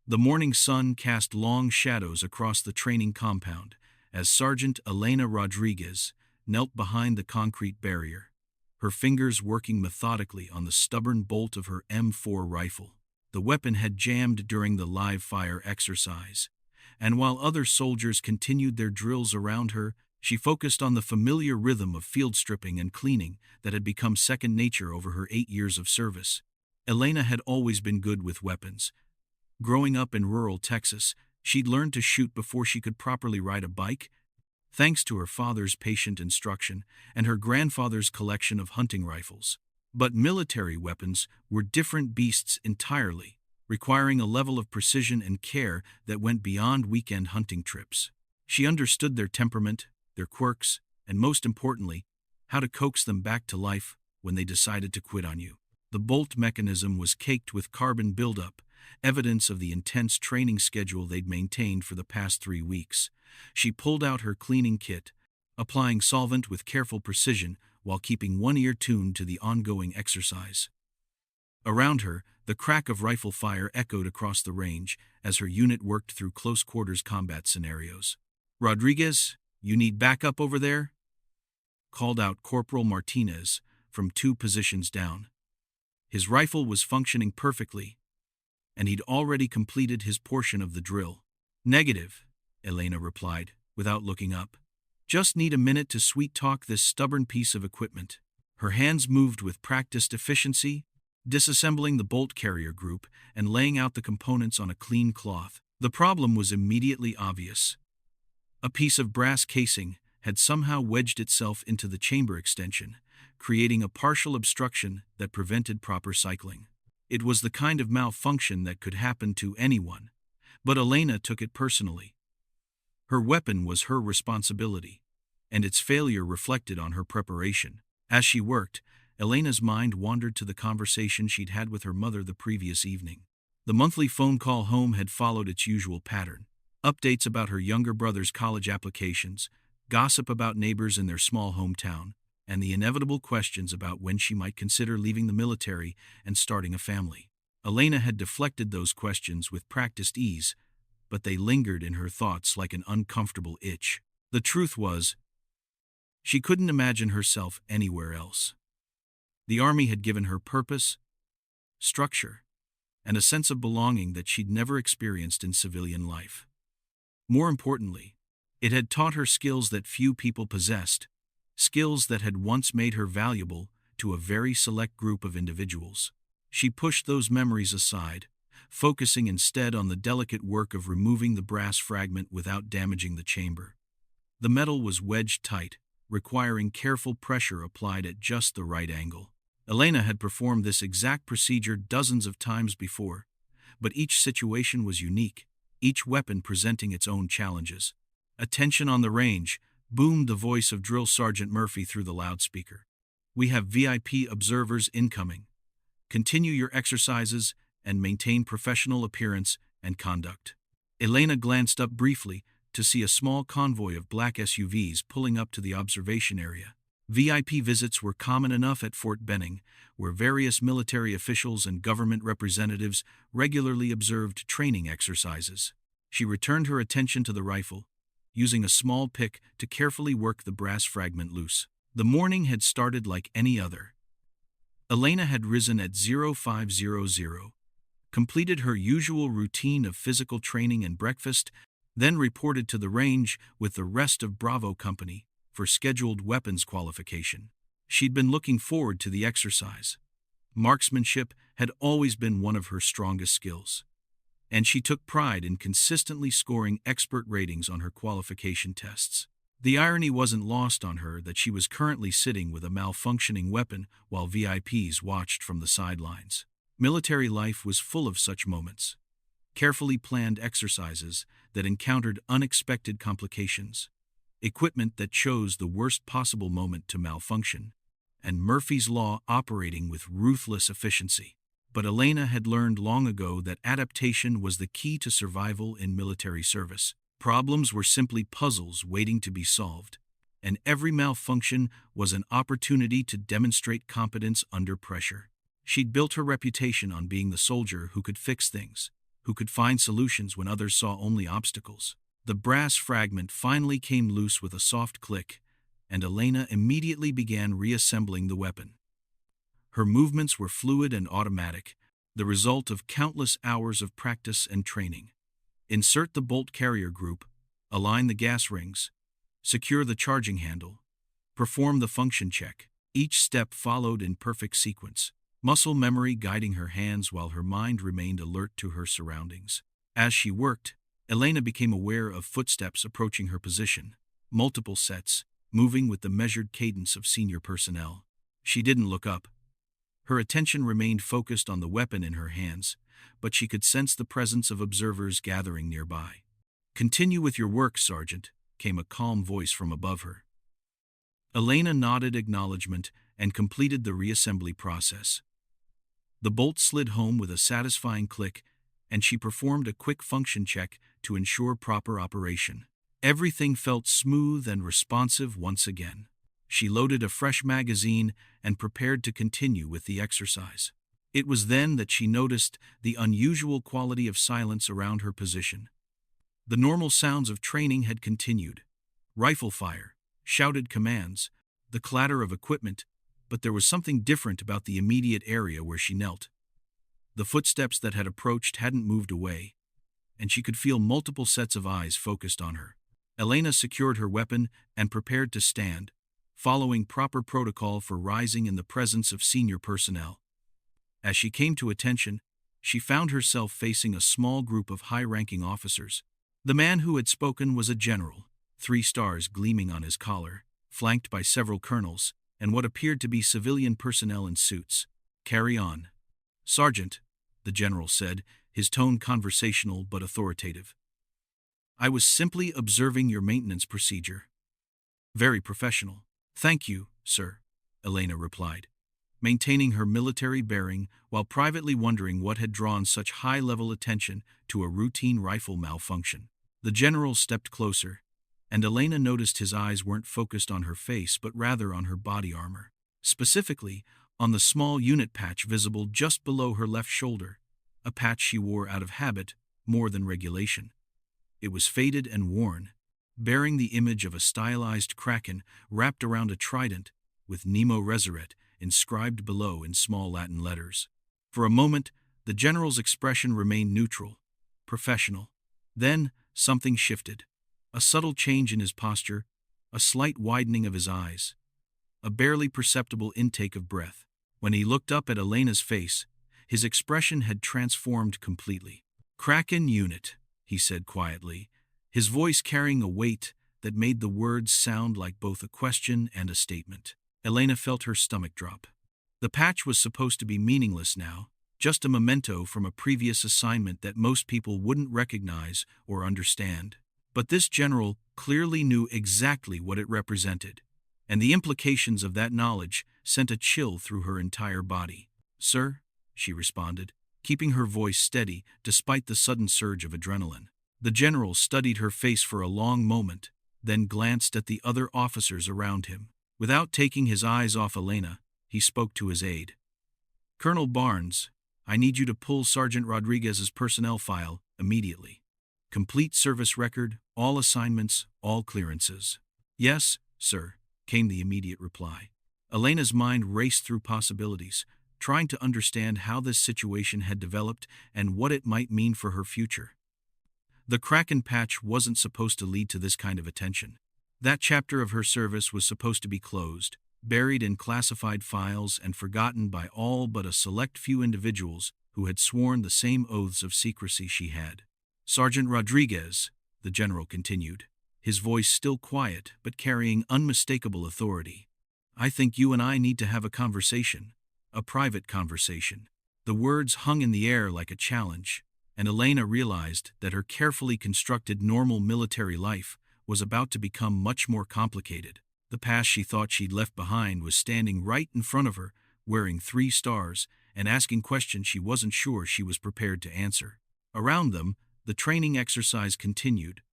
The morning sun cast long shadows across the training compound as Sergeant Elena Rodriguez knelt behind the concrete barrier, her fingers working methodically on the stubborn bolt of her M4 rifle. The weapon had jammed during the live-fire exercise, and while other soldiers continued their drills around her, she focused on the familiar rhythm of field stripping and cleaning that had become second nature over her 8 years of service. Elena had always been good with weapons. Growing up in rural Texas, she'd learned to shoot before she could properly ride a bike, thanks to her father's patient instruction and her grandfather's collection of hunting rifles. But military weapons were different beasts entirely, requiring a level of precision and care that went beyond weekend hunting trips. She understood their temperament, their quirks, and most importantly, how to coax them back to life when they decided to quit on you. The bolt mechanism was caked with carbon buildup, evidence of the intense training schedule they'd maintained for the past 3 weeks. She pulled out her cleaning kit, applying solvent with careful precision while keeping one ear tuned to the ongoing exercise. Around her, the crack of rifle fire echoed across the range as her unit worked through close-quarters combat scenarios. "Rodriguez, you need backup over there?" called out Corporal Martinez from 2 positions down. His rifle was functioning perfectly, and he'd already completed his portion of the drill. "Negative," Elena replied, without looking up. "Just need a minute to sweet-talk this stubborn piece of equipment." Her hands moved with practiced efficiency, disassembling the bolt carrier group and laying out the components on a clean cloth. The problem was immediately obvious. A piece of brass casing had somehow wedged itself into the chamber extension, creating a partial obstruction that prevented proper cycling. It was the kind of malfunction that could happen to anyone, but Elena took it personally. Her weapon was her responsibility, and its failure reflected on her preparation. As she worked, Elena's mind wandered to the conversation she'd had with her mother the previous evening. The monthly phone call home had followed its usual pattern. Updates about her younger brother's college applications, gossip about neighbors in their small hometown, and the inevitable questions about when she might consider leaving the military and starting a family. Elena had deflected those questions with practiced ease, but they lingered in her thoughts like an uncomfortable itch. The truth was, she couldn't imagine herself anywhere else. The Army had given her purpose, structure, and a sense of belonging that she'd never experienced in civilian life. More importantly, it had taught her skills that few people possessed, skills that had once made her valuable to a very select group of individuals. She pushed those memories aside, focusing instead on the delicate work of removing the brass fragment without damaging the chamber. The metal was wedged tight, requiring careful pressure applied at just the right angle. Elena had performed this exact procedure dozens of times before, but each situation was unique, each weapon presenting its own challenges. "Attention on the range," boomed the voice of Drill Sergeant Murphy through the loudspeaker. "We have VIP observers incoming. Continue your exercises and maintain professional appearance and conduct." Elena glanced up briefly to see a small convoy of black SUVs pulling up to the observation area. VIP visits were common enough at Fort Benning, where various military officials and government representatives regularly observed training exercises. She returned her attention to the rifle, using a small pick to carefully work the brass fragment loose. The morning had started like any other. Elena had risen at 0500, completed her usual routine of physical training and breakfast, then reported to the range with the rest of Bravo Company for scheduled weapons qualification. She'd been looking forward to the exercise. Marksmanship had always been one of her strongest skills, and she took pride in consistently scoring expert ratings on her qualification tests. The irony wasn't lost on her that she was currently sitting with a malfunctioning weapon while VIPs watched from the sidelines. Military life was full of such moments. Carefully planned exercises that encountered unexpected complications, equipment that chose the worst possible moment to malfunction, and Murphy's Law operating with ruthless efficiency. But Elena had learned long ago that adaptation was the key to survival in military service. Problems were simply puzzles waiting to be solved, and every malfunction was an opportunity to demonstrate competence under pressure. She'd built her reputation on being the soldier who could fix things, who could find solutions when others saw only obstacles. The brass fragment finally came loose with a soft click, and Elena immediately began reassembling the weapon. Her movements were fluid and automatic, the result of countless hours of practice and training. Insert the bolt carrier group, align the gas rings, secure the charging handle, perform the function check. Each step followed in perfect sequence, muscle memory guiding her hands while her mind remained alert to her surroundings. As she worked, Elena became aware of footsteps approaching her position, multiple sets, moving with the measured cadence of senior personnel. She didn't look up. Her attention remained focused on the weapon in her hands, but she could sense the presence of observers gathering nearby. "Continue with your work, Sergeant," came a calm voice from above her. Elena nodded acknowledgement and completed the reassembly process. The bolt slid home with a satisfying click, and she performed a quick function check to ensure proper operation. Everything felt smooth and responsive once again. She loaded a fresh magazine and prepared to continue with the exercise. It was then that she noticed the unusual quality of silence around her position. The normal sounds of training had continued. Rifle fire, shouted commands, the clatter of equipment, but there was something different about the immediate area where she knelt. The footsteps that had approached hadn't moved away, and she could feel multiple sets of eyes focused on her. Elena secured her weapon and prepared to stand, following proper protocol for rising in the presence of senior personnel. As she came to attention, she found herself facing a small group of high-ranking officers. The man who had spoken was a general, 3 stars gleaming on his collar, flanked by several colonels, and what appeared to be civilian personnel in suits. "Carry on." "Sergeant," the general said, his tone conversational but authoritative. "I was simply observing your maintenance procedure." "Very professional." "Thank you, sir," Elena replied, maintaining her military bearing while privately wondering what had drawn such high-level attention to a routine rifle malfunction. The general stepped closer, and Elena noticed his eyes weren't focused on her face but rather on her body armor. Specifically, on the small unit patch visible just below her left shoulder, a patch she wore out of habit more than regulation. It was faded and worn, bearing the image of a stylized kraken wrapped around a trident with Nemo Resurret inscribed below in small Latin letters. For a moment, the general's expression remained neutral, professional. Then, something shifted. A subtle change in his posture, a slight widening of his eyes, a barely perceptible intake of breath. When he looked up at Elena's face, his expression had transformed completely. "Kraken Unit," he said quietly, his voice carrying a weight that made the words sound like both a question and a statement. Elena felt her stomach drop. The patch was supposed to be meaningless now, just a memento from a previous assignment that most people wouldn't recognize or understand. But this general clearly knew exactly what it represented, and the implications of that knowledge sent a chill through her entire body. "Sir," she responded, keeping her voice steady despite the sudden surge of adrenaline. The general studied her face for a long moment, then glanced at the other officers around him. Without taking his eyes off Elena, he spoke to his aide. "Colonel Barnes, I need you to pull Sergeant Rodriguez's personnel file immediately. Complete service record, all assignments, all clearances." "Yes, sir," came the immediate reply. Elena's mind raced through possibilities, trying to understand how this situation had developed and what it might mean for her future. The Kraken patch wasn't supposed to lead to this kind of attention. That chapter of her service was supposed to be closed, buried in classified files and forgotten by all but a select few individuals who had sworn the same oaths of secrecy she had. "Sergeant Rodriguez," the general continued, his voice still quiet but carrying unmistakable authority, "I think you and I need to have a conversation, a private conversation." The words hung in the air like a challenge, and Elena realized that her carefully constructed normal military life was about to become much more complicated. The past she thought she'd left behind was standing right in front of her, wearing 3 stars, and asking questions she wasn't sure she was prepared to answer. Around them, the training exercise continued.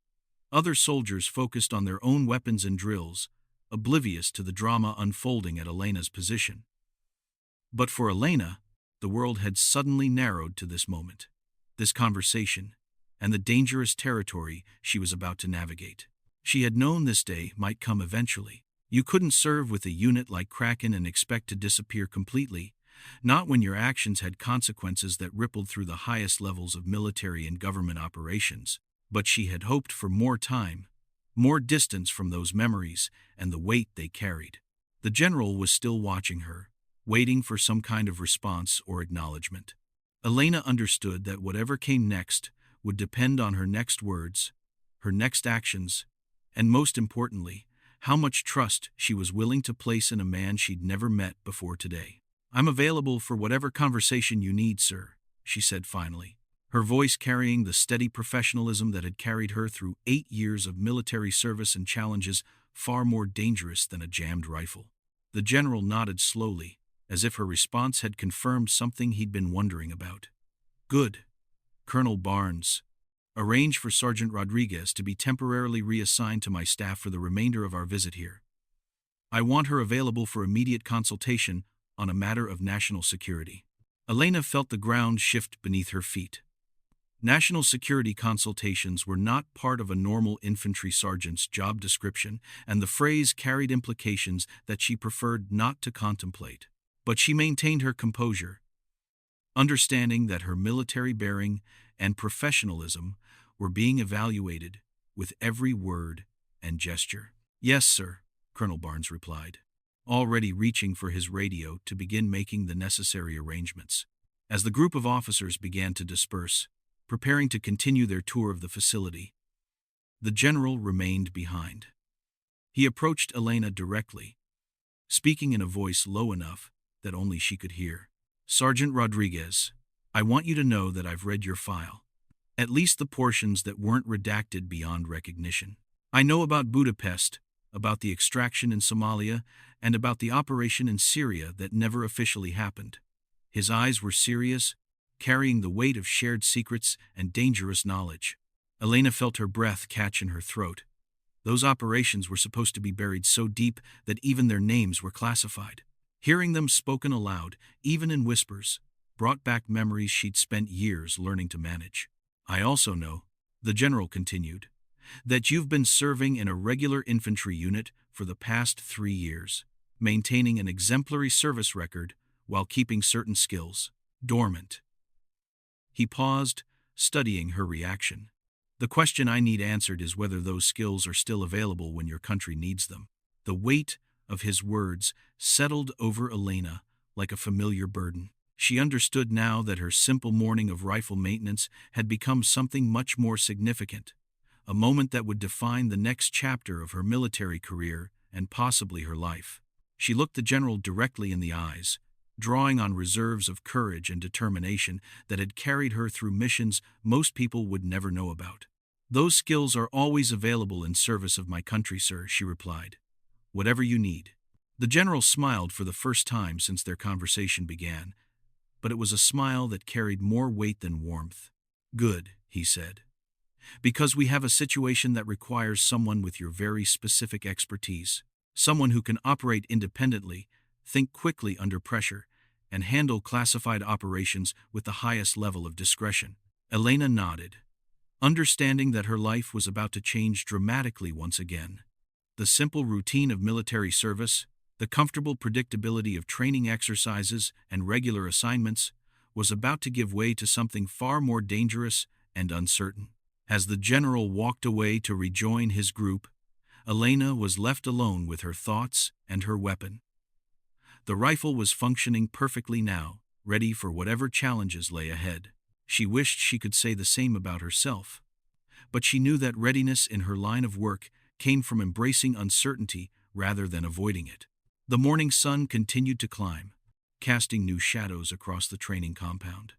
Other soldiers focused on their own weapons and drills, oblivious to the drama unfolding at Elena's position. But for Elena, the world had suddenly narrowed to this moment. this conversation, and the dangerous territory she was about to navigate. She had known this day might come eventually. You couldn't serve with a unit like Kraken and expect to disappear completely, not when your actions had consequences that rippled through the highest levels of military and government operations. But she had hoped for more time, more distance from those memories and the weight they carried. The general was still watching her, waiting for some kind of response or acknowledgement. Elena understood that whatever came next would depend on her next words, her next actions, and most importantly, how much trust she was willing to place in a man she'd never met before today. "I'm available for whatever conversation you need, sir," she said finally, her voice carrying the steady professionalism that had carried her through 8 years of military service and challenges far more dangerous than a jammed rifle. The general nodded slowly, as if her response had confirmed something he'd been wondering about. "Good. Colonel Barnes, arrange for Sergeant Rodriguez to be temporarily reassigned to my staff for the remainder of our visit here. I want her available for immediate consultation on a matter of national security." Elena felt the ground shift beneath her feet. National security consultations were not part of a normal infantry sergeant's job description, and the phrase carried implications that she preferred not to contemplate. But she maintained her composure, understanding that her military bearing and professionalism were being evaluated with every word and gesture. "Yes, sir," Colonel Barnes replied, already reaching for his radio to begin making the necessary arrangements. As the group of officers began to disperse, preparing to continue their tour of the facility, the general remained behind. He approached Elena directly, speaking in a voice low enough that only she could hear. "Sergeant Rodriguez, I want you to know that I've read your file, at least the portions that weren't redacted beyond recognition. I know about Budapest, about the extraction in Somalia, and about the operation in Syria that never officially happened." His eyes were serious, carrying the weight of shared secrets and dangerous knowledge. Elena felt her breath catch in her throat. Those operations were supposed to be buried so deep that even their names were classified. Hearing them spoken aloud, even in whispers, brought back memories she'd spent years learning to manage. "I also know," the general continued, "that you've been serving in a regular infantry unit for the past 3 years, maintaining an exemplary service record while keeping certain skills dormant." He paused, studying her reaction. "The question I need answered is whether those skills are still available when your country needs them." The weight of his words settled over Elena like a familiar burden. She understood now that her simple morning of rifle maintenance had become something much more significant, a moment that would define the next chapter of her military career and possibly her life. She looked the general directly in the eyes, drawing on reserves of courage and determination that had carried her through missions most people would never know about. "Those skills are always available in service of my country, sir," she replied. "Whatever you need." The general smiled for the first time since their conversation began, but it was a smile that carried more weight than warmth. "Good," he said, "because we have a situation that requires someone with your very specific expertise, someone who can operate independently, think quickly under pressure, and handle classified operations with the highest level of discretion." Elena nodded, understanding that her life was about to change dramatically once again. The simple routine of military service, the comfortable predictability of training exercises and regular assignments, was about to give way to something far more dangerous and uncertain. As the general walked away to rejoin his group, Elena was left alone with her thoughts and her weapon. The rifle was functioning perfectly now, ready for whatever challenges lay ahead. She wished she could say the same about herself, but she knew that readiness in her line of work came from embracing uncertainty rather than avoiding it. The morning sun continued to climb, casting new shadows across the training compound.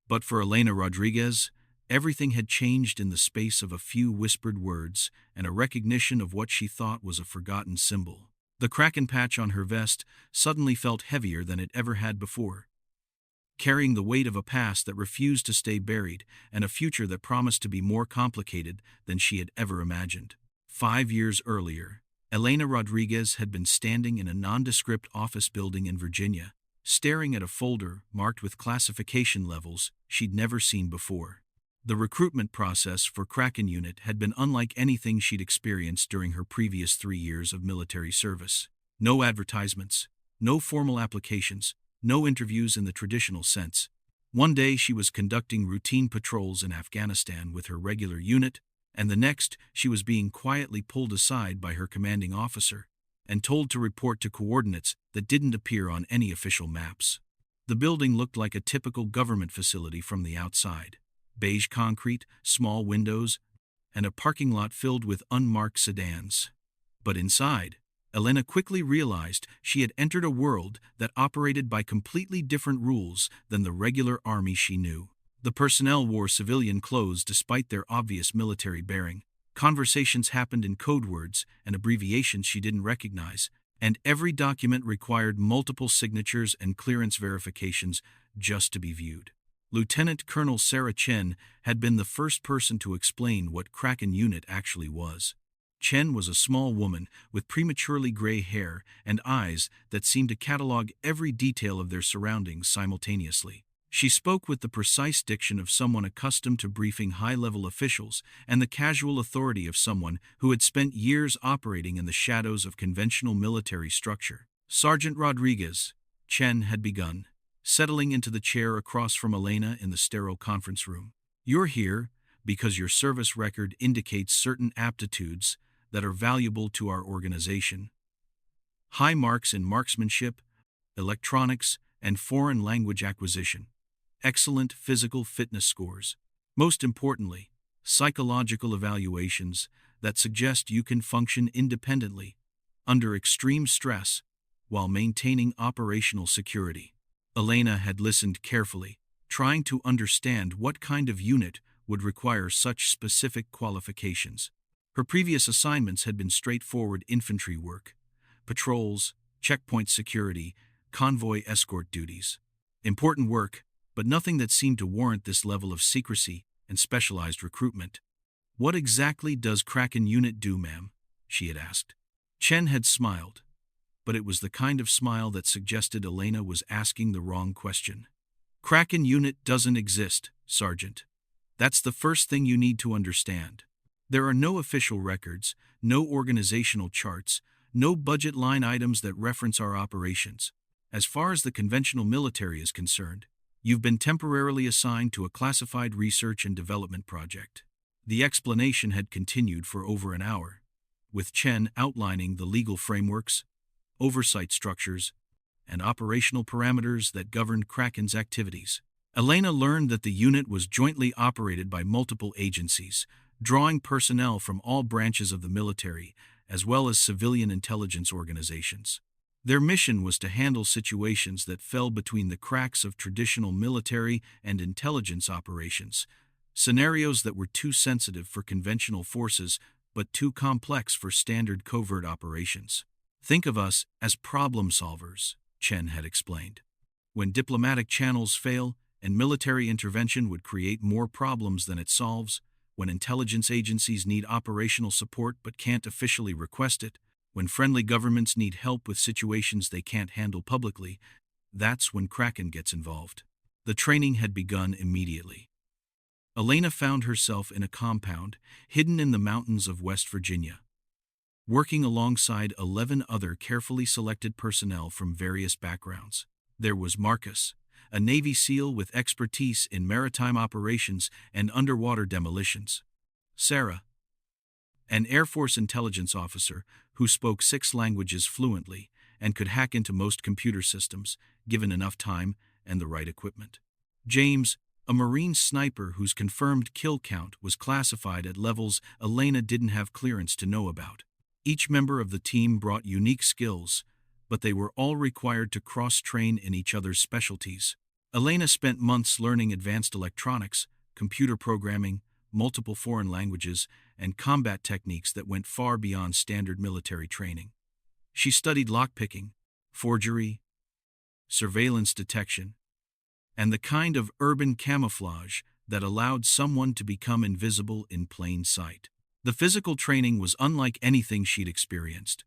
But for Elena Rodriguez, everything had changed in the space of a few whispered words and a recognition of what she thought was a forgotten symbol. The Kraken patch on her vest suddenly felt heavier than it ever had before, carrying the weight of a past that refused to stay buried and a future that promised to be more complicated than she had ever imagined. 5 years earlier, Elena Rodriguez had been standing in a nondescript office building in Virginia, staring at a folder marked with classification levels she'd never seen before. The recruitment process for Kraken Unit had been unlike anything she'd experienced during her previous 3 years of military service. No advertisements, no formal applications, no interviews in the traditional sense. One day she was conducting routine patrols in Afghanistan with her regular unit, and the next she was being quietly pulled aside by her commanding officer and told to report to coordinates that didn't appear on any official maps. The building looked like a typical government facility from the outside. Beige concrete, small windows, and a parking lot filled with unmarked sedans. But inside, Elena quickly realized she had entered a world that operated by completely different rules than the regular army she knew. The personnel wore civilian clothes despite their obvious military bearing. Conversations happened in code words and abbreviations she didn't recognize, and every document required multiple signatures and clearance verifications just to be viewed. Lieutenant Colonel Sarah Chen had been the first person to explain what Kraken Unit actually was. Chen was a small woman with prematurely gray hair and eyes that seemed to catalog every detail of their surroundings simultaneously. She spoke with the precise diction of someone accustomed to briefing high-level officials and the casual authority of someone who had spent years operating in the shadows of conventional military structure. Sergeant Rodriguez, Chen had begun, settling into the chair across from Elena in the sterile conference room. You're here because your service record indicates certain aptitudes that are valuable to our organization. High marks in marksmanship, electronics, and foreign language acquisition. Excellent physical fitness scores. Most importantly, psychological evaluations that suggest you can function independently, under extreme stress, while maintaining operational security. Elena had listened carefully, trying to understand what kind of unit would require such specific qualifications. Her previous assignments had been straightforward infantry work, patrols, checkpoint security, convoy escort duties. Important work, but nothing that seemed to warrant this level of secrecy and specialized recruitment. What exactly does Kraken Unit do, ma'am? She had asked. Chen had smiled, but it was the kind of smile that suggested Elena was asking the wrong question. Kraken Unit doesn't exist, Sergeant. That's the first thing you need to understand. There are no official records, no organizational charts, no budget line items that reference our operations. As far as the conventional military is concerned, you've been temporarily assigned to a classified research and development project. The explanation had continued for over an hour, with Chen outlining the legal frameworks, oversight structures, and operational parameters that governed Kraken's activities. Elena learned that the unit was jointly operated by multiple agencies, drawing personnel from all branches of the military, as well as civilian intelligence organizations. Their mission was to handle situations that fell between the cracks of traditional military and intelligence operations, scenarios that were too sensitive for conventional forces but too complex for standard covert operations. Think of us as problem solvers, Chen had explained. When diplomatic channels fail and military intervention would create more problems than it solves, when intelligence agencies need operational support but can't officially request it, when friendly governments need help with situations they can't handle publicly, that's when Kraken gets involved. The training had begun immediately. Elena found herself in a compound hidden in the mountains of West Virginia, working alongside 11 other carefully selected personnel from various backgrounds. There was Marcus, a Navy SEAL with expertise in maritime operations and underwater demolitions. Sarah, an Air Force intelligence officer who spoke 6 languages fluently and could hack into most computer systems, given enough time and the right equipment. James, a Marine sniper whose confirmed kill count was classified at levels Elena didn't have clearance to know about. Each member of the team brought unique skills, but they were all required to cross-train in each other's specialties. Elena spent months learning advanced electronics, computer programming, multiple foreign languages, and combat techniques that went far beyond standard military training. She studied lockpicking, forgery, surveillance detection, and the kind of urban camouflage that allowed someone to become invisible in plain sight. The physical training was unlike anything she'd experienced.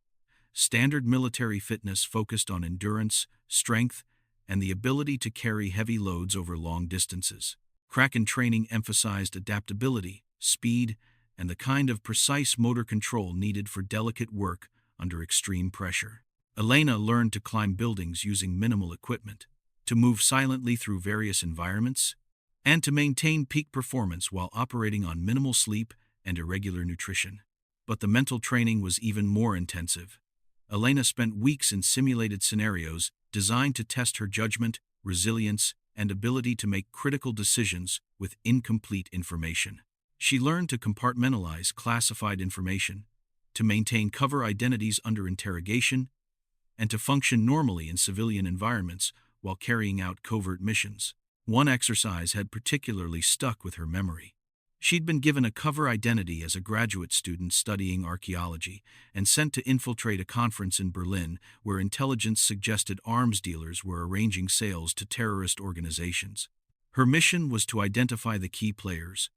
Standard military fitness focused on endurance, strength, and the ability to carry heavy loads over long distances. Kraken training emphasized adaptability, speed, and the kind of precise motor control needed for delicate work under extreme pressure. Elena learned to climb buildings using minimal equipment, to move silently through various environments, and to maintain peak performance while operating on minimal sleep and irregular nutrition. But the mental training was even more intensive. Elena spent weeks in simulated scenarios designed to test her judgment, resilience, and ability to make critical decisions with incomplete information. She learned to compartmentalize classified information, to maintain cover identities under interrogation, and to function normally in civilian environments while carrying out covert missions. One exercise had particularly stuck with her memory. She'd been given a cover identity as a graduate student studying archaeology and sent to infiltrate a conference in Berlin where intelligence suggested arms dealers were arranging sales to terrorist organizations. Her mission was to identify the key players,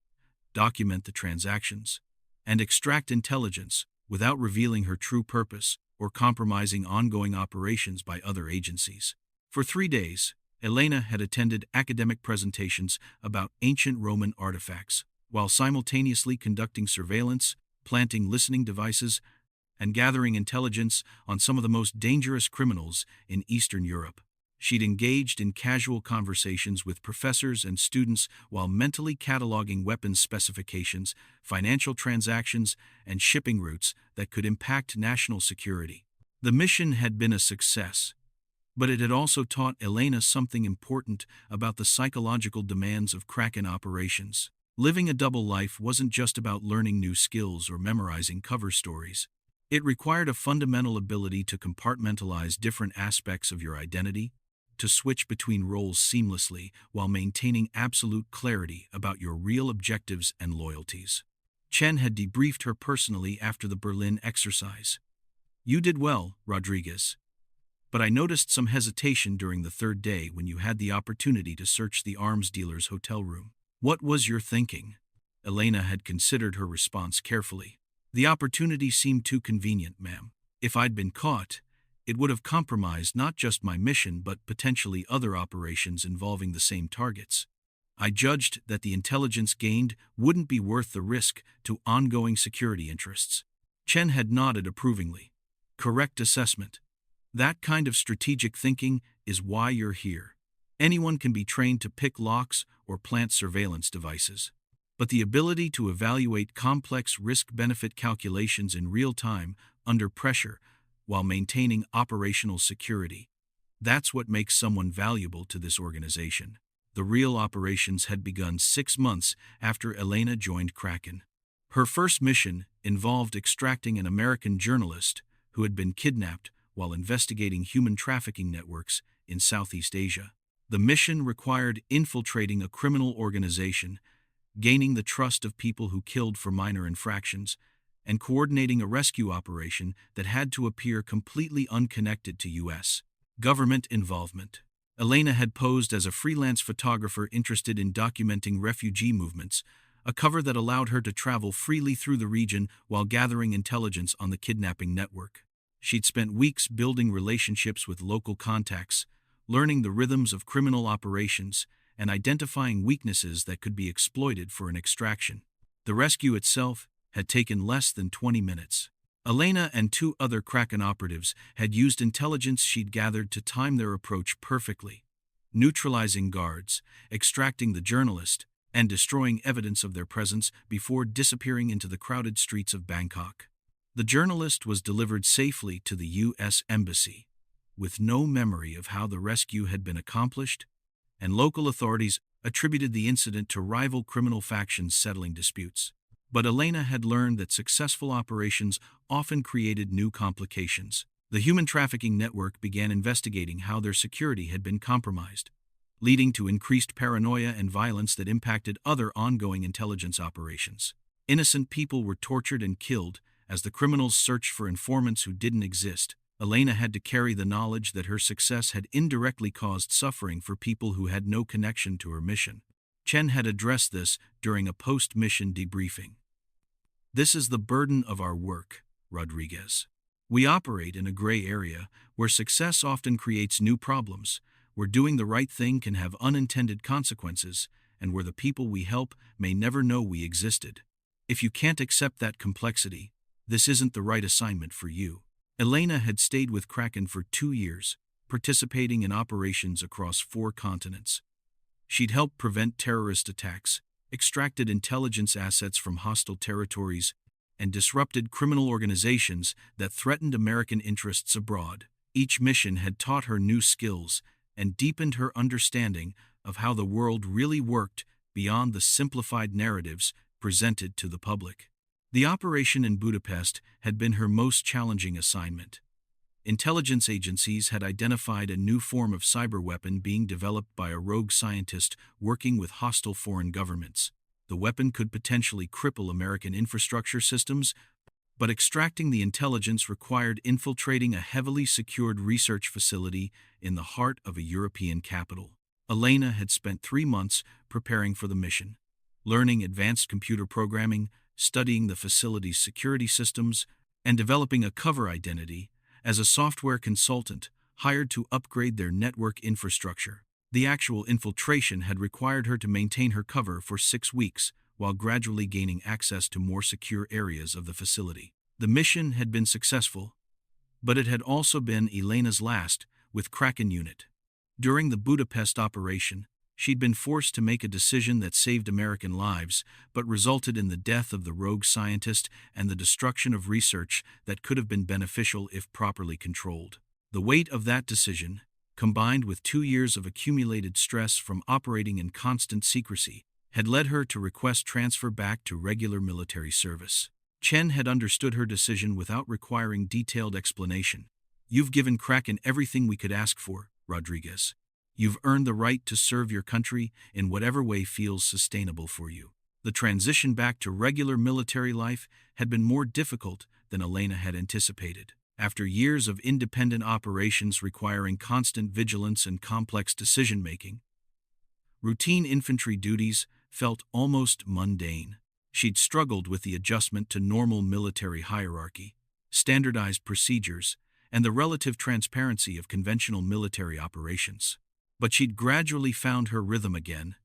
document the transactions, and extract intelligence without revealing her true purpose or compromising ongoing operations by other agencies. For 3 days, Elena had attended academic presentations about ancient Roman artifacts, while simultaneously conducting surveillance, planting listening devices, and gathering intelligence on some of the most dangerous criminals in Eastern Europe. She'd engaged in casual conversations with professors and students while mentally cataloging weapons specifications, financial transactions, and shipping routes that could impact national security. The mission had been a success, but it had also taught Elena something important about the psychological demands of Kraken operations. Living a double life wasn't just about learning new skills or memorizing cover stories. It required a fundamental ability to compartmentalize different aspects of your identity, to switch between roles seamlessly while maintaining absolute clarity about your real objectives and loyalties. Chen had debriefed her personally after the Berlin exercise. "You did well, Rodriguez. But I noticed some hesitation during the 3rd day when you had the opportunity to search the arms dealer's hotel room. What was your thinking?" Elena had considered her response carefully. "The opportunity seemed too convenient, ma'am. If I'd been caught, it would have compromised not just my mission but potentially other operations involving the same targets. I judged that the intelligence gained wouldn't be worth the risk to ongoing security interests." Chen had nodded approvingly. "Correct assessment. That kind of strategic thinking is why you're here. Anyone can be trained to pick locks or plant surveillance devices. But the ability to evaluate complex risk-benefit calculations in real time, under pressure, while maintaining operational security, that's what makes someone valuable to this organization." The real operations had begun 6 months after Elena joined Kraken. Her first mission involved extracting an American journalist who had been kidnapped while investigating human trafficking networks in Southeast Asia. The mission required infiltrating a criminal organization, gaining the trust of people who killed for minor infractions, and coordinating a rescue operation that had to appear completely unconnected to U.S. government involvement. Elena had posed as a freelance photographer interested in documenting refugee movements, a cover that allowed her to travel freely through the region while gathering intelligence on the kidnapping network. She'd spent weeks building relationships with local contacts, learning the rhythms of criminal operations, and identifying weaknesses that could be exploited for an extraction. The rescue itself had taken less than 20 minutes. Elena and 2 other Kraken operatives had used intelligence she'd gathered to time their approach perfectly, neutralizing guards, extracting the journalist, and destroying evidence of their presence before disappearing into the crowded streets of Bangkok. The journalist was delivered safely to the U.S. Embassy, with no memory of how the rescue had been accomplished, and local authorities attributed the incident to rival criminal factions settling disputes. But Elena had learned that successful operations often created new complications. The human trafficking network began investigating how their security had been compromised, leading to increased paranoia and violence that impacted other ongoing intelligence operations. Innocent people were tortured and killed as the criminals searched for informants who didn't exist. Elena had to carry the knowledge that her success had indirectly caused suffering for people who had no connection to her mission. Chen had addressed this during a post-mission debriefing. "This is the burden of our work, Rodriguez. We operate in a gray area where success often creates new problems, where doing the right thing can have unintended consequences, and where the people we help may never know we existed. If you can't accept that complexity, this isn't the right assignment for you. Elena had stayed with Kraken for 2 years, participating in operations across 4 continents. She'd helped prevent terrorist attacks, extracted intelligence assets from hostile territories, and disrupted criminal organizations that threatened American interests abroad. Each mission had taught her new skills and deepened her understanding of how the world really worked beyond the simplified narratives presented to the public. The operation in Budapest had been her most challenging assignment. Intelligence agencies had identified a new form of cyber weapon being developed by a rogue scientist working with hostile foreign governments. The weapon could potentially cripple American infrastructure systems, but extracting the intelligence required infiltrating a heavily secured research facility in the heart of a European capital. Elena had spent 3 months preparing for the mission, learning advanced computer programming, studying the facility's security systems, and developing a cover identity as a software consultant hired to upgrade their network infrastructure. The actual infiltration had required her to maintain her cover for 6 weeks, while gradually gaining access to more secure areas of the facility. The mission had been successful, but it had also been Elena's last with Kraken Unit. During the Budapest operation, she'd been forced to make a decision that saved American lives, but resulted in the death of the rogue scientist and the destruction of research that could have been beneficial if properly controlled. The weight of that decision, combined with 2 years of accumulated stress from operating in constant secrecy, had led her to request transfer back to regular military service. Chen had understood her decision without requiring detailed explanation. "You've given Kraken everything we could ask for, Rodriguez. You've earned the right to serve your country in whatever way feels sustainable for you." The transition back to regular military life had been more difficult than Elena had anticipated. After years of independent operations requiring constant vigilance and complex decision-making, routine infantry duties felt almost mundane. She'd struggled with the adjustment to normal military hierarchy, standardized procedures, and the relative transparency of conventional military operations. But she'd gradually found her rhythm again,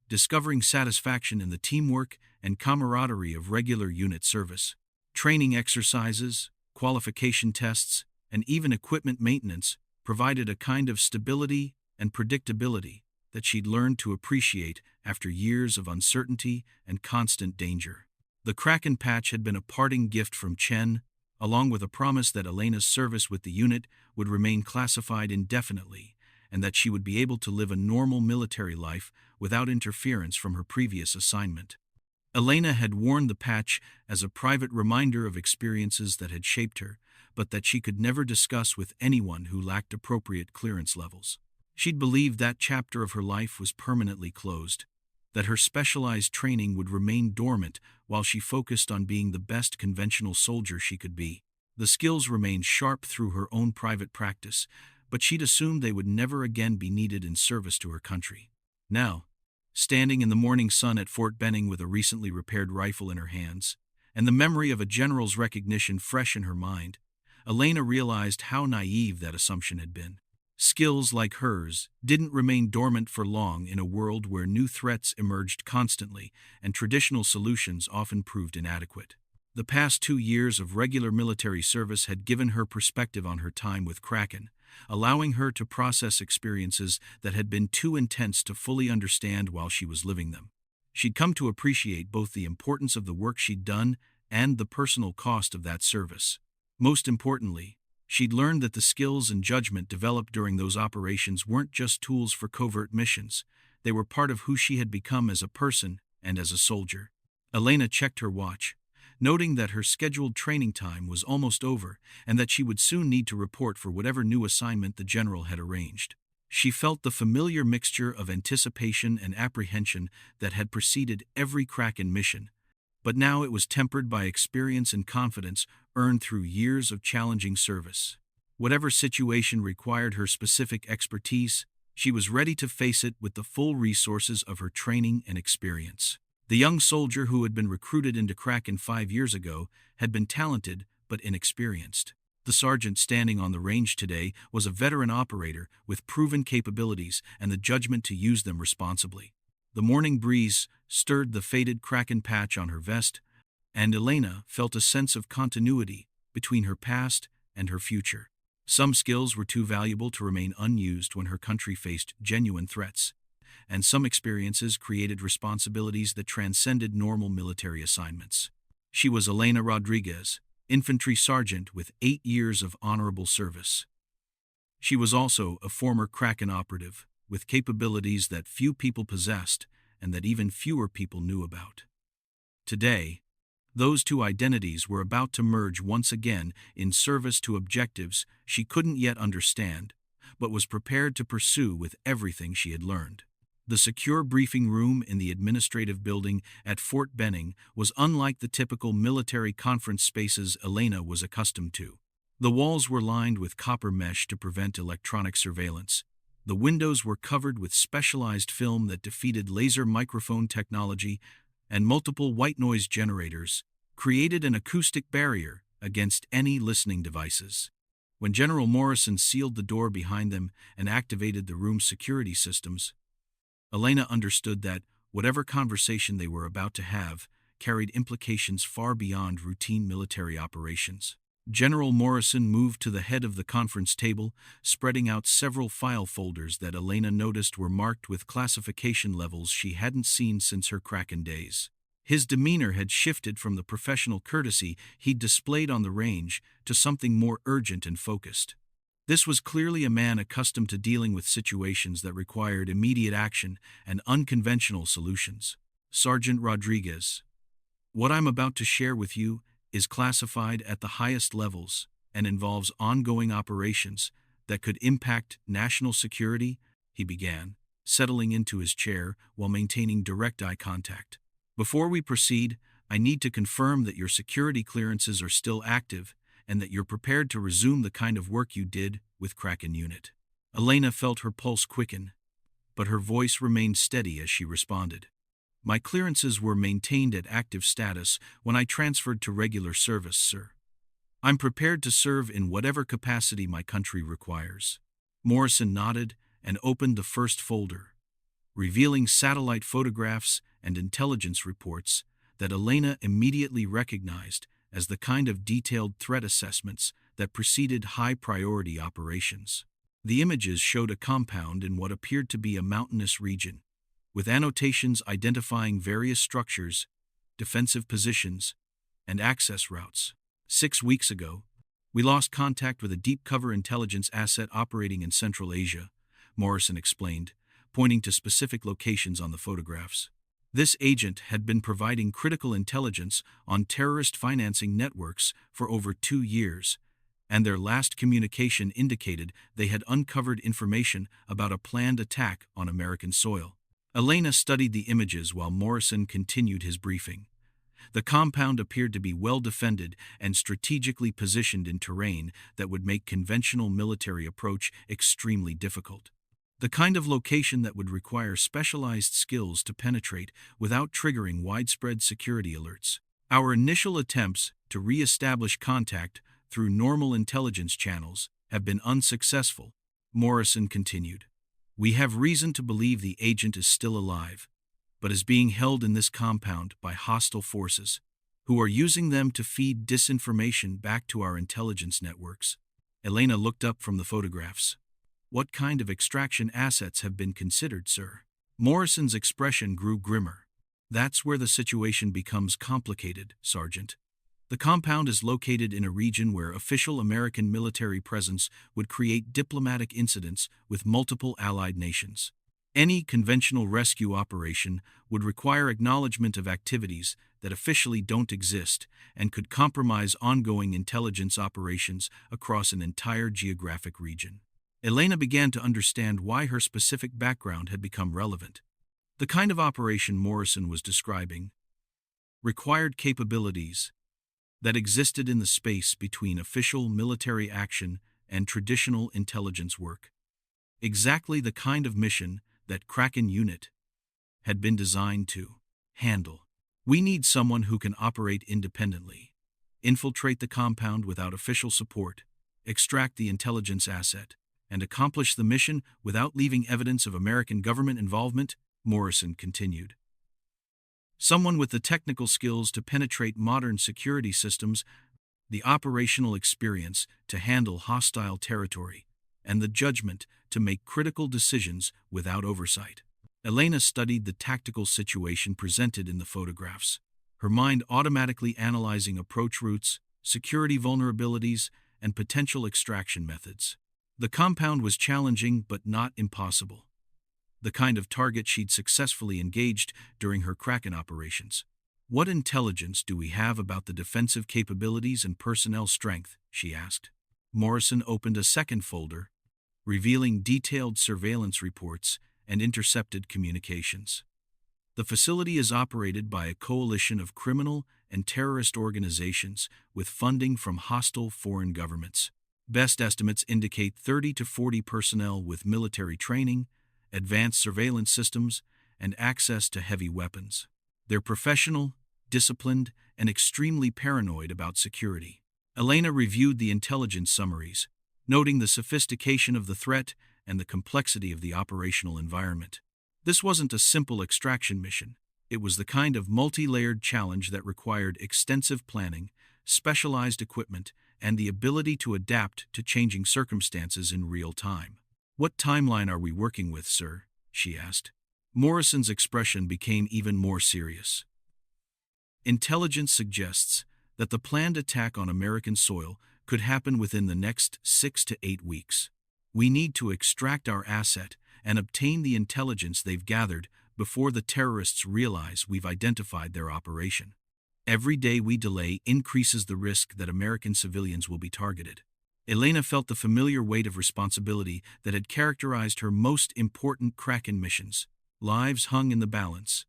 discovering satisfaction in the teamwork and camaraderie of regular unit service. Training exercises, qualification tests, and even equipment maintenance provided a kind of stability and predictability that she'd learned to appreciate after years of uncertainty and constant danger. The Kraken patch had been a parting gift from Chen, along with a promise that Elena's service with the unit would remain classified indefinitely, and that she would be able to live a normal military life without interference from her previous assignment. Elena had worn the patch as a private reminder of experiences that had shaped her, but that she could never discuss with anyone who lacked appropriate clearance levels. She'd believed that chapter of her life was permanently closed, that her specialized training would remain dormant while she focused on being the best conventional soldier she could be. The skills remained sharp through her own private practice, but she'd assumed they would never again be needed in service to her country. Now, standing in the morning sun at Fort Benning with a recently repaired rifle in her hands, and the memory of a general's recognition fresh in her mind, Elena realized how naive that assumption had been. Skills like hers didn't remain dormant for long in a world where new threats emerged constantly and traditional solutions often proved inadequate. The past 2 years of regular military service had given her perspective on her time with Kraken, allowing her to process experiences that had been too intense to fully understand while she was living them. She'd come to appreciate both the importance of the work she'd done and the personal cost of that service. Most importantly, she'd learned that the skills and judgment developed during those operations weren't just tools for covert missions. They were part of who she had become as a person and as a soldier. Elena checked her watch, noting that her scheduled training time was almost over and that she would soon need to report for whatever new assignment the general had arranged. She felt the familiar mixture of anticipation and apprehension that had preceded every Kraken mission, but now it was tempered by experience and confidence earned through years of challenging service. Whatever situation required her specific expertise, she was ready to face it with the full resources of her training and experience. The young soldier who had been recruited into Kraken 5 years ago had been talented but inexperienced. The sergeant standing on the range today was a veteran operator with proven capabilities and the judgment to use them responsibly. The morning breeze stirred the faded Kraken patch on her vest, and Elena felt a sense of continuity between her past and her future. Some skills were too valuable to remain unused when her country faced genuine threats, and some experiences created responsibilities that transcended normal military assignments. She was Elena Rodriguez, infantry sergeant with 8 years of honorable service. She was also a former Kraken operative, with capabilities that few people possessed and that even fewer people knew about. Today, those two identities were about to merge once again in service to objectives she couldn't yet understand, but was prepared to pursue with everything she had learned. The secure briefing room in the administrative building at Fort Benning was unlike the typical military conference spaces Elena was accustomed to. The walls were lined with copper mesh to prevent electronic surveillance. The windows were covered with specialized film that defeated laser microphone technology, and multiple white noise generators created an acoustic barrier against any listening devices. When General Morrison sealed the door behind them and activated the room's security systems, Elena understood that whatever conversation they were about to have carried implications far beyond routine military operations. General Morrison moved to the head of the conference table, spreading out several file folders that Elena noticed were marked with classification levels she hadn't seen since her Kraken days. His demeanor had shifted from the professional courtesy he'd displayed on the range to something more urgent and focused. This was clearly a man accustomed to dealing with situations that required immediate action and unconventional solutions. Sergeant Rodriguez, what I'm about to share with you is classified at the highest levels and involves ongoing operations that could impact national security, he began, settling into his chair while maintaining direct eye contact. Before we proceed, I need to confirm that your security clearances are still active and that you're prepared to resume the kind of work you did with Kraken Unit. Elena felt her pulse quicken, but her voice remained steady as she responded. My clearances were maintained at active status when I transferred to regular service, sir. I'm prepared to serve in whatever capacity my country requires. Morrison nodded and opened the first folder, revealing satellite photographs and intelligence reports that Elena immediately recognized as the kind of detailed threat assessments that preceded high-priority operations. The images showed a compound in what appeared to be a mountainous region, with annotations identifying various structures, defensive positions, and access routes. 6 weeks ago, we lost contact with a deep-cover intelligence asset operating in Central Asia, Morrison explained, pointing to specific locations on the photographs. This agent had been providing critical intelligence on terrorist financing networks for over 2 years, and their last communication indicated they had uncovered information about a planned attack on American soil. Elena studied the images while Morrison continued his briefing. The compound appeared to be well defended and strategically positioned in terrain that would make conventional military approach extremely difficult. The kind of location that would require specialized skills to penetrate without triggering widespread security alerts. Our initial attempts to re-establish contact through normal intelligence channels have been unsuccessful, Morrison continued. We have reason to believe the agent is still alive, but is being held in this compound by hostile forces, who are using them to feed disinformation back to our intelligence networks. Elena looked up from the photographs. What kind of extraction assets have been considered, sir? Morrison's expression grew grimmer. That's where the situation becomes complicated, Sergeant. The compound is located in a region where official American military presence would create diplomatic incidents with multiple allied nations. Any conventional rescue operation would require acknowledgement of activities that officially don't exist and could compromise ongoing intelligence operations across an entire geographic region. Elena began to understand why her specific background had become relevant. The kind of operation Morrison was describing required capabilities that existed in the space between official military action and traditional intelligence work. Exactly the kind of mission that Kraken Unit had been designed to handle. We need someone who can operate independently, infiltrate the compound without official support, extract the intelligence asset, and accomplish the mission without leaving evidence of American government involvement, Morrison continued. Someone with the technical skills to penetrate modern security systems, the operational experience to handle hostile territory, and the judgment to make critical decisions without oversight. Elena studied the tactical situation presented in the photographs, her mind automatically analyzing approach routes, security vulnerabilities, and potential extraction methods. The compound was challenging but not impossible, the kind of target she'd successfully engaged during her Kraken operations. "What intelligence do we have about the defensive capabilities and personnel strength?" she asked. Morrison opened a second folder, revealing detailed surveillance reports and intercepted communications. The facility is operated by a coalition of criminal and terrorist organizations with funding from hostile foreign governments. Best estimates indicate 30 to 40 personnel with military training, advanced surveillance systems, and access to heavy weapons. They're professional, disciplined, and extremely paranoid about security. Elena reviewed the intelligence summaries, noting the sophistication of the threat and the complexity of the operational environment. This wasn't a simple extraction mission. It was the kind of multi-layered challenge that required extensive planning, specialized equipment, and the ability to adapt to changing circumstances in real time. "What timeline are we working with, sir?" she asked. Morrison's expression became even more serious. "Intelligence suggests that the planned attack on American soil could happen within the next 6 to 8 weeks. We need to extract our asset and obtain the intelligence they've gathered before the terrorists realize we've identified their operation. Every day we delay increases the risk that American civilians will be targeted." Elena felt the familiar weight of responsibility that had characterized her most important Kraken missions. Lives hung in the balance,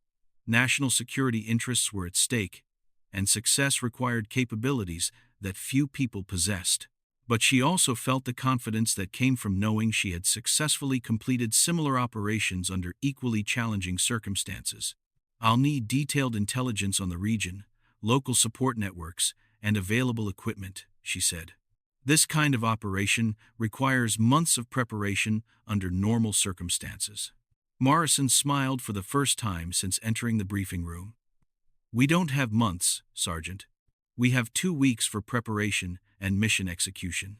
national security interests were at stake, and success required capabilities that few people possessed. But she also felt the confidence that came from knowing she had successfully completed similar operations under equally challenging circumstances. "I'll need detailed intelligence on the region, local support networks, and available equipment," she said. "This kind of operation requires months of preparation under normal circumstances." Morrison smiled for the first time since entering the briefing room. "We don't have months, Sergeant. We have 2 weeks for preparation and mission execution."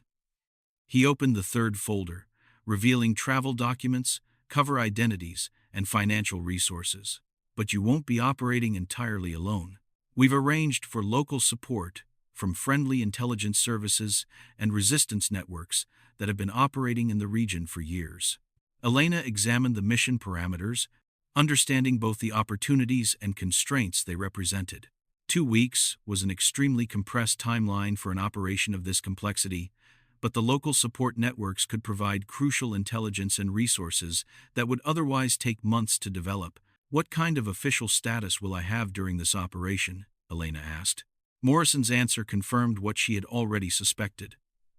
He opened the third folder, revealing travel documents, cover identities, and financial resources. "But you won't be operating entirely alone. We've arranged for local support from friendly intelligence services and resistance networks that have been operating in the region for years." Elena examined the mission parameters, understanding both the opportunities and constraints they represented. 2 weeks was an extremely compressed timeline for an operation of this complexity, but the local support networks could provide crucial intelligence and resources that would otherwise take months to develop. "What kind of official status will I have during this operation?" Elena asked. Morrison's answer confirmed what she had already suspected.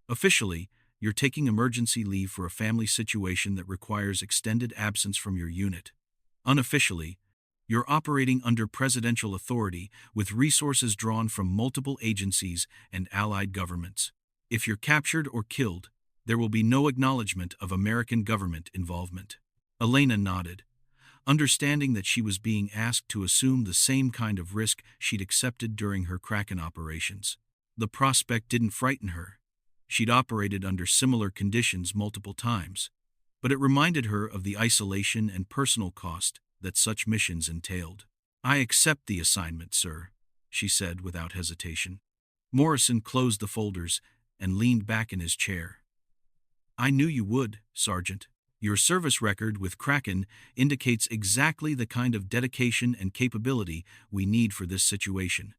"Officially, you're taking emergency leave for a family situation that requires extended absence from your unit. Unofficially, you're operating under presidential authority with resources drawn from multiple agencies and allied governments. If you're captured or killed, there will be no acknowledgement of American government involvement." Elena nodded, understanding that she was being asked to assume the same kind of risk she'd accepted during her Kraken operations. The prospect didn't frighten her. She'd operated under similar conditions multiple times, but it reminded her of the isolation and personal cost that such missions entailed. "I accept the assignment, sir," she said without hesitation. Morrison closed the folders and leaned back in his chair. "I knew you would, Sergeant. Your service record with Kraken indicates exactly the kind of dedication and capability we need for this situation."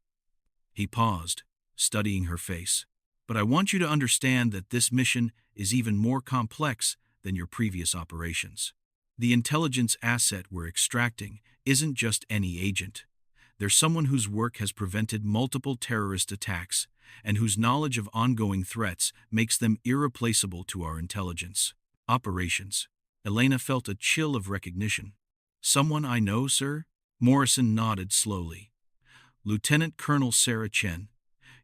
He paused, studying her face. "But I want you to understand that this mission is even more complex than your previous operations. The intelligence asset we're extracting isn't just any agent. There's someone whose work has prevented multiple terrorist attacks and whose knowledge of ongoing threats makes them irreplaceable to our intelligence operations." Elena felt a chill of recognition. "Someone I know, sir?" Morrison nodded slowly. "Lieutenant Colonel Sarah Chen,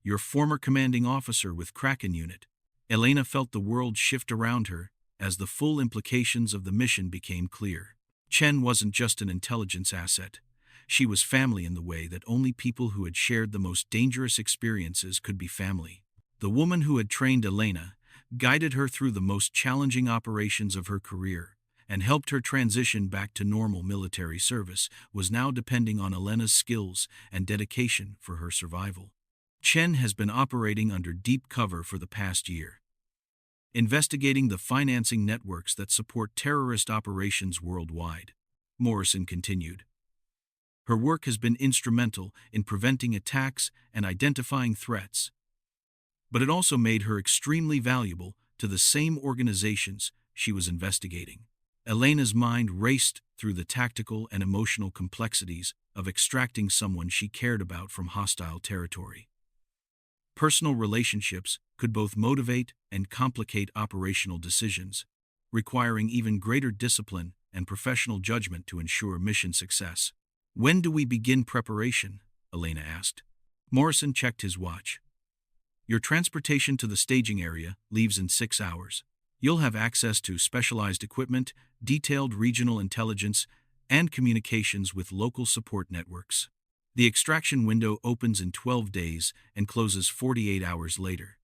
your former commanding officer with Kraken Unit." Elena felt the world shift around her as the full implications of the mission became clear. Chen wasn't just an intelligence asset. She was family in the way that only people who had shared the most dangerous experiences could be family. The woman who had trained Elena, guided her through the most challenging operations of her career, and helped her transition back to normal military service, was now depending on Elena's skills and dedication for her survival. Chen has been operating under deep cover for the past year, investigating the financing networks that support terrorist operations worldwide. Morrison continued. Her work has been instrumental in preventing attacks and identifying threats, but it also made her extremely valuable to the same organizations she was investigating. Elena's mind raced through the tactical and emotional complexities of extracting someone she cared about from hostile territory. Personal relationships could both motivate and complicate operational decisions, requiring even greater discipline and professional judgment to ensure mission success. "When do we begin preparation?" Elena asked. Morrison checked his watch. "Your transportation to the staging area leaves in 6 hours. You'll have access to specialized equipment, detailed regional intelligence, and communications with local support networks. The extraction window opens in 12 days and closes 48 hours later.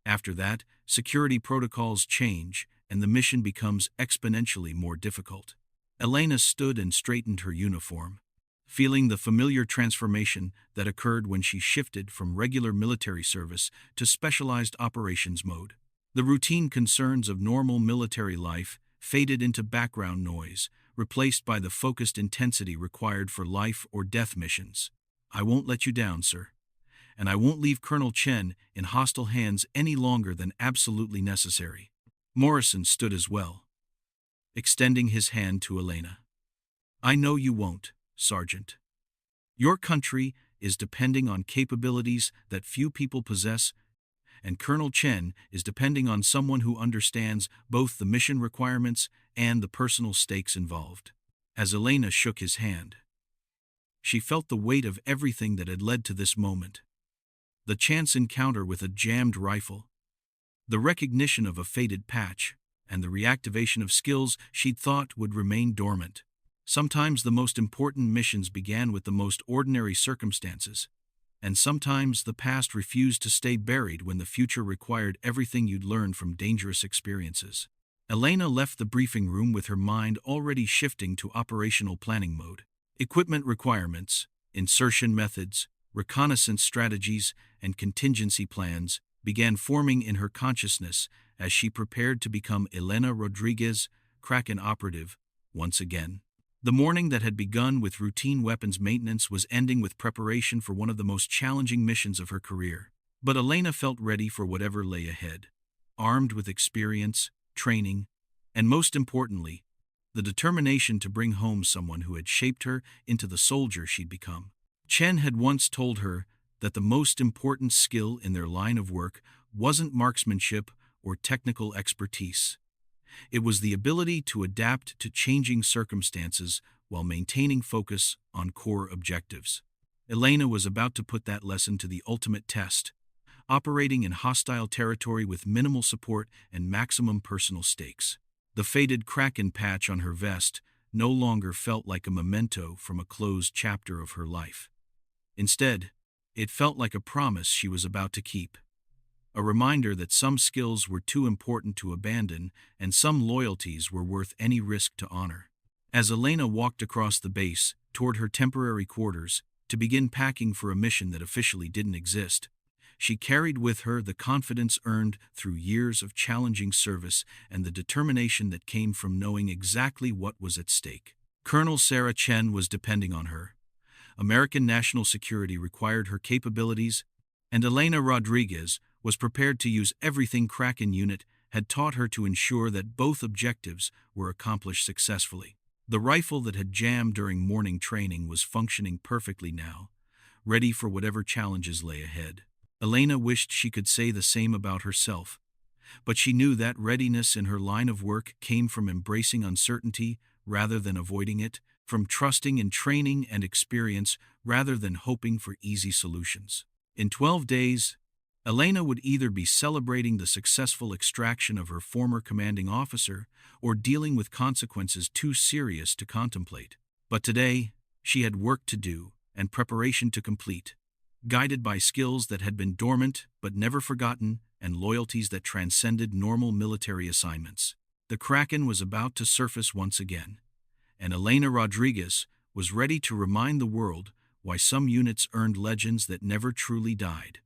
After that, security protocols change and the mission becomes exponentially more difficult." Elena stood and straightened her uniform, feeling the familiar transformation that occurred when she shifted from regular military service to specialized operations mode. The routine concerns of normal military life faded into background noise, replaced by the focused intensity required for life or death missions. "I won't let you down, sir. And I won't leave Colonel Chen in hostile hands any longer than absolutely necessary." Morrison stood as well, extending his hand to Elena. "I know you won't, Sergeant. Your country is depending on capabilities that few people possess, and Colonel Chen is depending on someone who understands both the mission requirements and the personal stakes involved." As Elena shook his hand, she felt the weight of everything that had led to this moment. The chance encounter with a jammed rifle, the recognition of a faded patch, and the reactivation of skills she'd thought would remain dormant. Sometimes the most important missions began with the most ordinary circumstances, and sometimes the past refused to stay buried when the future required everything you'd learned from dangerous experiences. Elena left the briefing room with her mind already shifting to operational planning mode. Equipment requirements, insertion methods, reconnaissance strategies, and contingency plans began forming in her consciousness as she prepared to become Elena Rodriguez, Kraken operative, once again. The morning that had begun with routine weapons maintenance was ending with preparation for one of the most challenging missions of her career. But Elena felt ready for whatever lay ahead, armed with experience, training, and most importantly, the determination to bring home someone who had shaped her into the soldier she'd become. Chen had once told her that the most important skill in their line of work wasn't marksmanship or technical expertise. It was the ability to adapt to changing circumstances while maintaining focus on core objectives. Elena was about to put that lesson to the ultimate test, operating in hostile territory with minimal support and maximum personal stakes. The faded Kraken patch on her vest no longer felt like a memento from a closed chapter of her life. Instead, it felt like a promise she was about to keep. A reminder that some skills were too important to abandon and some loyalties were worth any risk to honor. As Elena walked across the base toward her temporary quarters to begin packing for a mission that officially didn't exist, she carried with her the confidence earned through years of challenging service and the determination that came from knowing exactly what was at stake. Colonel Sarah Chen was depending on her. American national security required her capabilities, and Elena Rodriguez was prepared to use everything Kraken Unit had taught her to ensure that both objectives were accomplished successfully. The rifle that had jammed during morning training was functioning perfectly now, ready for whatever challenges lay ahead. Elena wished she could say the same about herself, but she knew that readiness in her line of work came from embracing uncertainty rather than avoiding it, from trusting in training and experience rather than hoping for easy solutions. In 12 days, Elena would either be celebrating the successful extraction of her former commanding officer or dealing with consequences too serious to contemplate. But today, she had work to do and preparation to complete, guided by skills that had been dormant but never forgotten and loyalties that transcended normal military assignments. The Kraken was about to surface once again, and Elena Rodriguez was ready to remind the world why some units earned legends that never truly died.